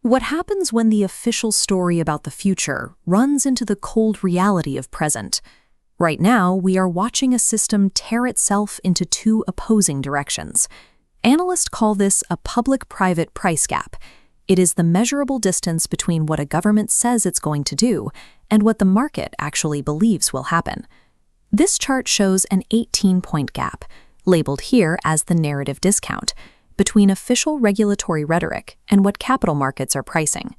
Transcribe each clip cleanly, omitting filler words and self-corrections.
What happens when the official story about the future runs into the cold reality of present? Right now, we are watching a system tear itself into two opposing directions. Analysts call this a public-private price gap. It is the measurable distance between what a government says it's going to do and what the market actually believes will happen. This chart shows an 18-point gap, labeled here as the narrative discount, between official regulatory rhetoric and what capital markets are pricing.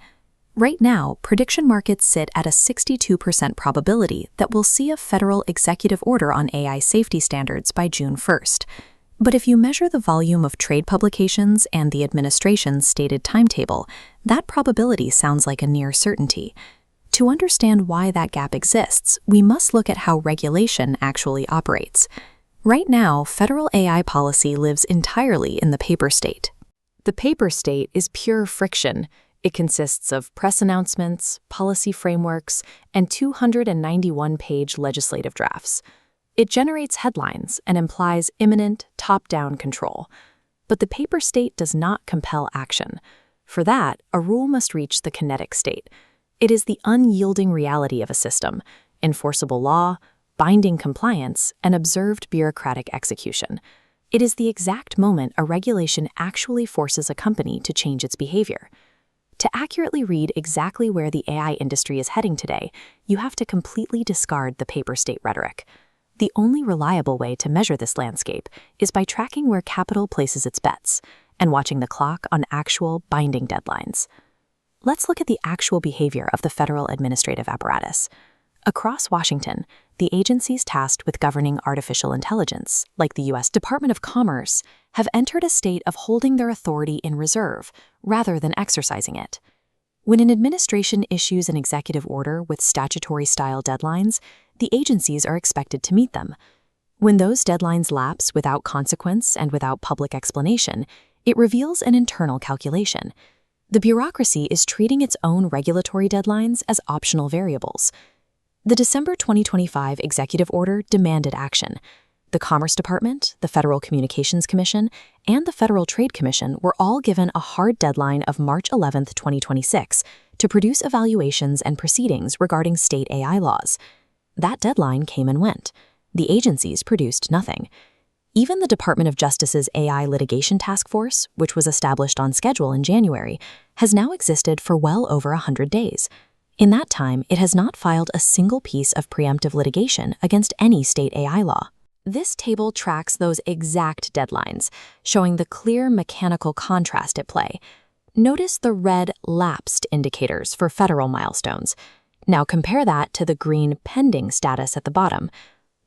Right now, prediction markets sit at a 62% probability that we'll see a federal executive order on AI safety standards by June 1st. But if you measure the volume of trade publications and the administration's stated timetable, that probability sounds like a near certainty. To understand why that gap exists, we must look at how regulation actually operates. Right now, federal AI policy lives entirely in the paper state. The paper state is pure friction. It consists of press announcements, policy frameworks, and 291-page legislative drafts. It generates headlines and implies imminent, top-down control. But the paper state does not compel action. For that, a rule must reach the kinetic state. It is the unyielding reality of a system, enforceable law, binding compliance, and observed bureaucratic execution. It is the exact moment a regulation actually forces a company to change its behavior. To accurately read exactly where the AI industry is heading today, you have to completely discard the paper state rhetoric. The only reliable way to measure this landscape is by tracking where capital places its bets and watching the clock on actual binding deadlines. Let's look at the actual behavior of the federal administrative apparatus. Across Washington, the agencies tasked with governing artificial intelligence, like the U.S. Department of Commerce, have entered a state of holding their authority in reserve rather than exercising it. When an administration issues an executive order with statutory-style deadlines, the agencies are expected to meet them. When those deadlines lapse without consequence and without public explanation, it reveals an internal calculation. The bureaucracy is treating its own regulatory deadlines as optional variables. The December 2025 executive order demanded action. The Commerce Department, the Federal Communications Commission, and the Federal Trade Commission were all given a hard deadline of March 11, 2026, to produce evaluations and proceedings regarding state AI laws. That deadline came and went. The agencies produced nothing. Even the Department of Justice's AI Litigation Task Force, which was established on schedule in January, has now existed for well over 100 days. In that time, it has not filed a single piece of preemptive litigation against any state AI law. This table tracks those exact deadlines, showing the clear mechanical contrast at play. Notice the red lapsed indicators for federal milestones. Now compare that to the green pending status at the bottom.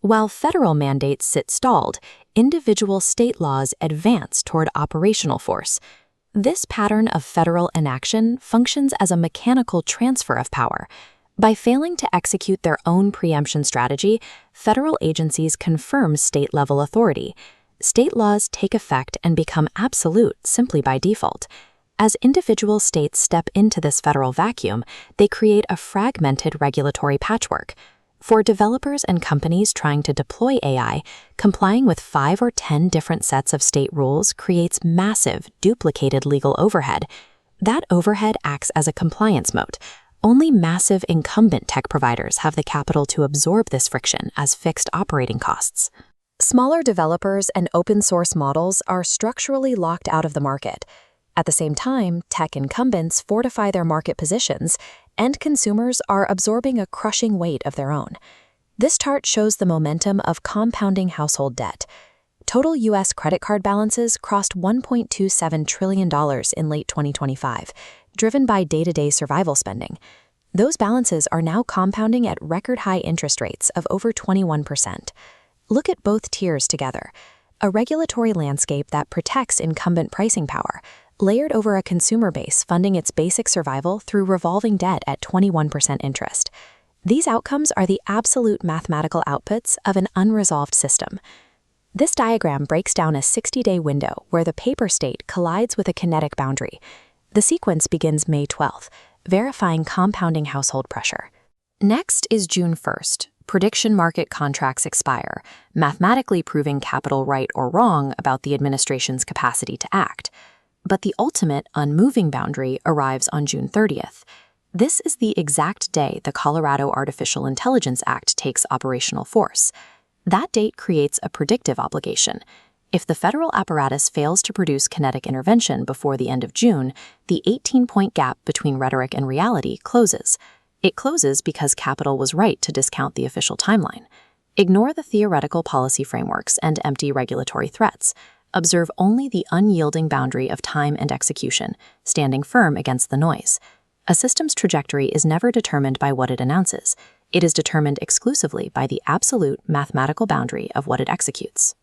While federal mandates sit stalled, individual state laws advance toward operational force. This pattern of federal inaction functions as a mechanical transfer of power. By failing to execute their own preemption strategy, federal agencies confirm state-level authority. State laws take effect and become absolute simply by default. As individual states step into this federal vacuum, they create a fragmented regulatory patchwork. For developers and companies trying to deploy AI, complying with 5 or 10 different sets of state rules creates massive, duplicated legal overhead. That overhead acts as a compliance moat. Only massive incumbent tech providers have the capital to absorb this friction as fixed operating costs. Smaller developers and open-source models are structurally locked out of the market. At the same time, tech incumbents fortify their market positions, and consumers are absorbing a crushing weight of their own. This chart shows the momentum of compounding household debt. Total U.S. credit card balances crossed $1.27 trillion in late 2025, driven by day-to-day survival spending. Those balances are now compounding at record-high interest rates of over 21%. Look at both tiers together. A regulatory landscape that protects incumbent pricing power, layered over a consumer base funding its basic survival through revolving debt at 21% interest. These outcomes are the absolute mathematical outputs of an unresolved system. This diagram breaks down a 60-day window where the paper state collides with a kinetic boundary. The sequence begins May 12th, verifying compounding household pressure. Next is June 1st. Prediction market contracts expire, mathematically proving capital right or wrong about the administration's capacity to act. But the ultimate unmoving boundary arrives on June 30th. This is the exact day the Colorado Artificial Intelligence Act takes operational force. That date creates a predictive obligation. If the federal apparatus fails to produce kinetic intervention before the end of June, the 18-point gap between rhetoric and reality closes. It closes because Capitol was right to discount the official timeline. Ignore the theoretical policy frameworks and empty regulatory threats. Observe only the unyielding boundary of time and execution, standing firm against the noise. A system's trajectory is never determined by what it announces. It is determined exclusively by the absolute mathematical boundary of what it executes.